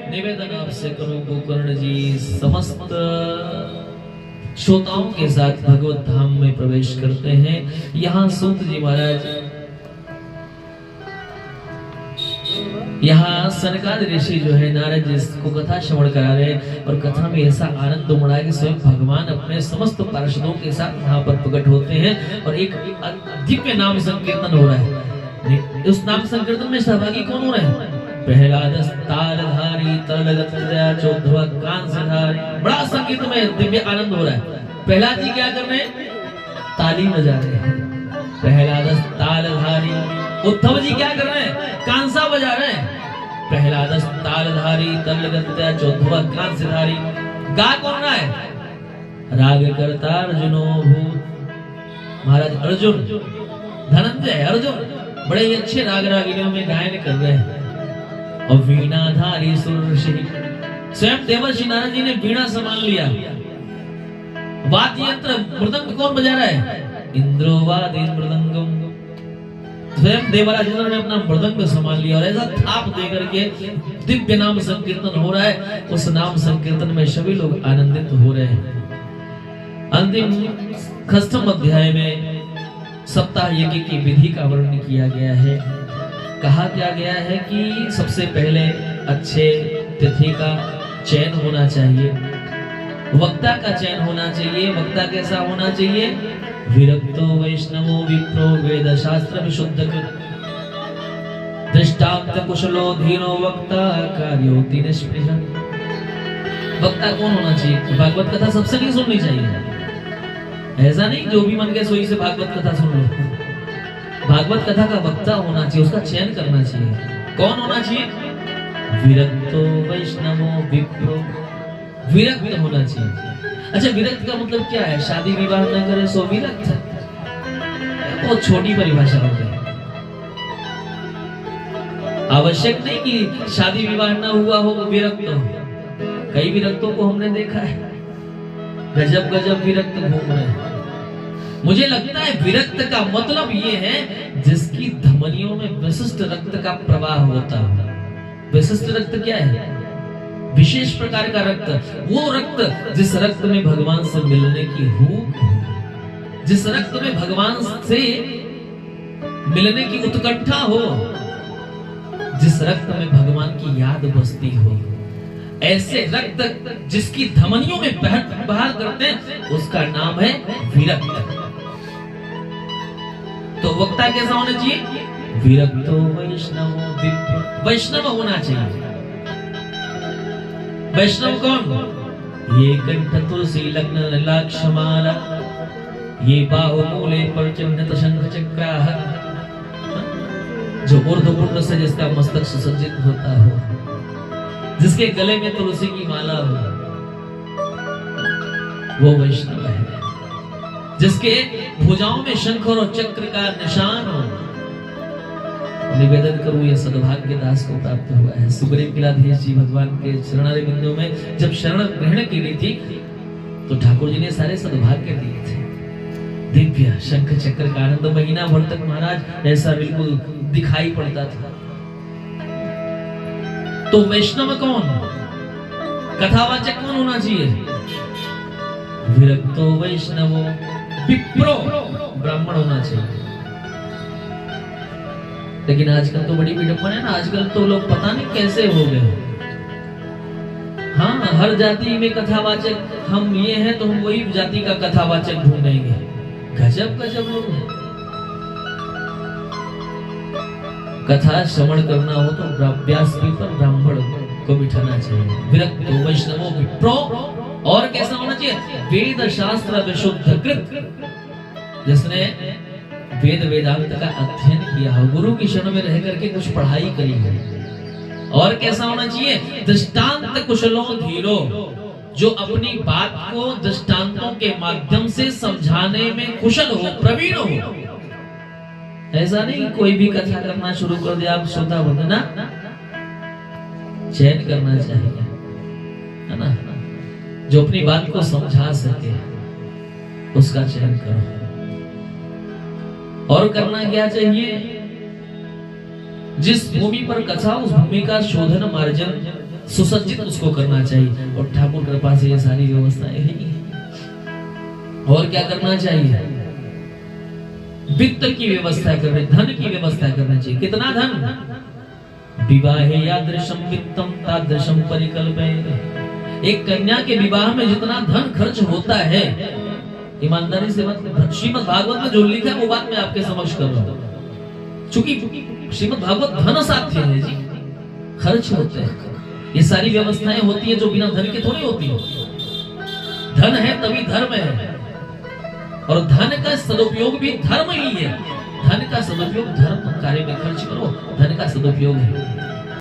निवेदन आपसे करूं गोकर्ण जी समस्त श्रोताओं के साथ भगवत धाम में प्रवेश करते हैं। यहाँ सूत जी महाराज, यहाँ सनकादिक ऋषि जो है नारद जी को कथा श्रवण करा रहे हैं और कथा में ऐसा आनंद उमड़ा है कि स्वयं भगवान अपने समस्त पार्षदों के साथ यहाँ पर प्रकट होते हैं और एक दिव्य नाम संकीर्तन हो रहा है। उस नाम संकीर्तन में सहभागी कौन हो रहे हैं? प्रहलाद तालधारी तलगतया चौधवा कांसधारी, बड़ा संगीत में दिव्य आनंद हो रहा है। प्रहलाद जी क्या कर रहे हैं? ताली बजा रहे हैं। प्रहलाद तालधारी। उद्धव जी क्या कर रहे हैं? कांसा बजा रहे हैं। प्रहलाद तालधारी तलगतया चौधवा कांसधारी। गा कौन रहा है? राग करता अर्जुनो भूत। महाराज अर्जुन, धनंजय अर्जुन बड़े ही अच्छे राग रागिनियों में गायन कर रहे हैं। और वीणाधारी सुरषि, स्वयं देवर्षि नारद जी ने वीणा संभाल लिया। वाद्य यंत्र मृदंग कौन बजा रहा है? इंद्रो वादि मृदंगम। स्वयं देवराज इंद्र ने अपना मृदंग संभाल लिया और ऐसा थाप दे करके दिव्य नाम संकीर्तन हो रहा है। उस नाम संकीर्तन में सभी लोग आनंदित हो रहे हैं। अंतिम खष्टम अध्याय में सप्ताह यज्ञ की विधि का वर्णन किया गया है। कहा क्या गया है कि सबसे पहले अच्छे तिथि का चयन होना चाहिए, वक्ता का चयन होना चाहिए। वक्ता कैसा होना चाहिए? विरक्तो वैष्णवो विप्रो वेद शास्त्र विशुद्ध दृष्टांत कुशलो धीरो वक्ता कार्योति निष्पृह। वक्ता कौन होना चाहिए? भागवत कथा सबसे नहीं सुननी चाहिए। ऐसा नहीं जो भी मन के सोई से भागवत कथा सुन लो। भागवत कथा का वक्ता होना चाहिए, उसका चयन करना चाहिए। कौन होना चाहिए? विरक्तो वैष्णवो विप्रो, विरक्त होना चाहिए। अच्छा, विरक्त का मतलब क्या है? शादी विवाह न करे सो विरक्त। बहुत छोटी परिभाषा हो गई। आवश्यक नहीं कि शादी विवाह न हुआ हो विरक्त हो। कई विरक्तों को हमने देखा है, गजब गजब विरक्त घूम रहे हैं। मुझे लगता है विरक्त का मतलब ये है जिसकी धमनियों में विशिष्ट रक्त का प्रवाह होता है। विशिष्ट रक्त क्या है? विशेष प्रकार का रक्त, वो रक्त जिस रक्त में भगवान से मिलने की भूख, जिस रक्त में भगवान से मिलने की उत्कंठा हो, जिस रक्त में भगवान की याद बसती हो, ऐसे रक्त जिसकी धमनियों में बहार करते हैं उसका नाम है विरक्त। तो वक्ता कैसा होना चाहिए? विरक्तो वैष्णवो विप्रो, वैष्णव होना चाहिए। वैष्णव कौन? ये कंठ तुलसी लग्न लाक्षमाला, ये बाहुमूले पर चिन्हित शंख चक्राः, जो ऊर्ध्वपुंड से जिसका मस्तक सुसज्जित होता हो, जिसके गले में तुलसी की माला हो, वो वैष्णव है। जिसके भुजाओं में शंख और चक्र का निशान हो। निवेदन करूं ये सद्भाग्य दास को प्राप्त हुआ है। सुग्रीव किलाधीश जी भगवान के शरणागत बिंदु में जब शरण ग्रहण की गई थी तो ठाकुर जी ने सारे सद्भाग्य दिए थे। दिव्य शंख चक्र का आनंद महीना भर तक महाराज ऐसा बिल्कुल दिखाई पड़ता था। तो वैष्णव कौन? कथावाचक कौन होना चाहिए? विरक्तो वैष्णवो विप्रो, ब्राह्मण होना चाहिए। लेकिन आजकल तो बड़ी विडंबना है ना, आजकल तो लोग पता नहीं कैसे हो गए। हाँ, हर जाति में कथावाचक, हम ये हैं तो हम वही जाति का कथावाचक ढूंढेंगे। गजब गजब लोग हैं। कथा श्रवण करना हो तो व्यासपीठ पर ब्राह्मण को बिठाना चाहिए, विरक्त वैष्णवों विप्रो, और कैसा होना चाहिए? वेद शास्त्र विशुद्ध कृत, जिसने वेद वेदांत का अध्ययन किया हो, गुरु की शरण में रह करके कुछ पढ़ाई करी है। और कैसा होना चाहिए? दृष्टांत कुशलो धीरो, जो अपनी बात को दृष्टांतों के माध्यम से समझाने में कुशल हो, प्रवीण हो। ऐसा नहीं कोई भी कथा करना शुरू कर दे, आप श्रोता बंधना चयन करना चाहिए, है ना? जो अपनी बात को समझा सके उसका चयन करो। और करना क्या चाहिए? जिस भूमि पर कथा, उस भूमि का शोधन मार्जन सुसज्जित उसको करना चाहिए, और ठाकुर कृपा से ये सारी व्यवस्थाएं हैं। और क्या करना चाहिए? वित्त की व्यवस्था करनी, धन की व्यवस्था करना चाहिए। कितना धन? विवाहे यादृशम वित्तम तादृशम परिकल्पे। एक कन्या के विवाह में जितना धन खर्च होता है, ईमानदारी से मत, श्रीमद् भागवत में जो लिखा है वो बात मैं आपके समक्ष कर रहा हूँ। चूंकि श्रीमद् भागवत धन साध्य है जी, खर्च होते हैं। ये सारी व्यवस्थाएं होती है जो बिना धन के थोड़ी होती है। धन है तभी धर्म है, और धन का सदुपयोग भी धर्म ही है। धन का सदुपयोग धर्म कार्य में खर्च करो, धन का सदुपयोग है।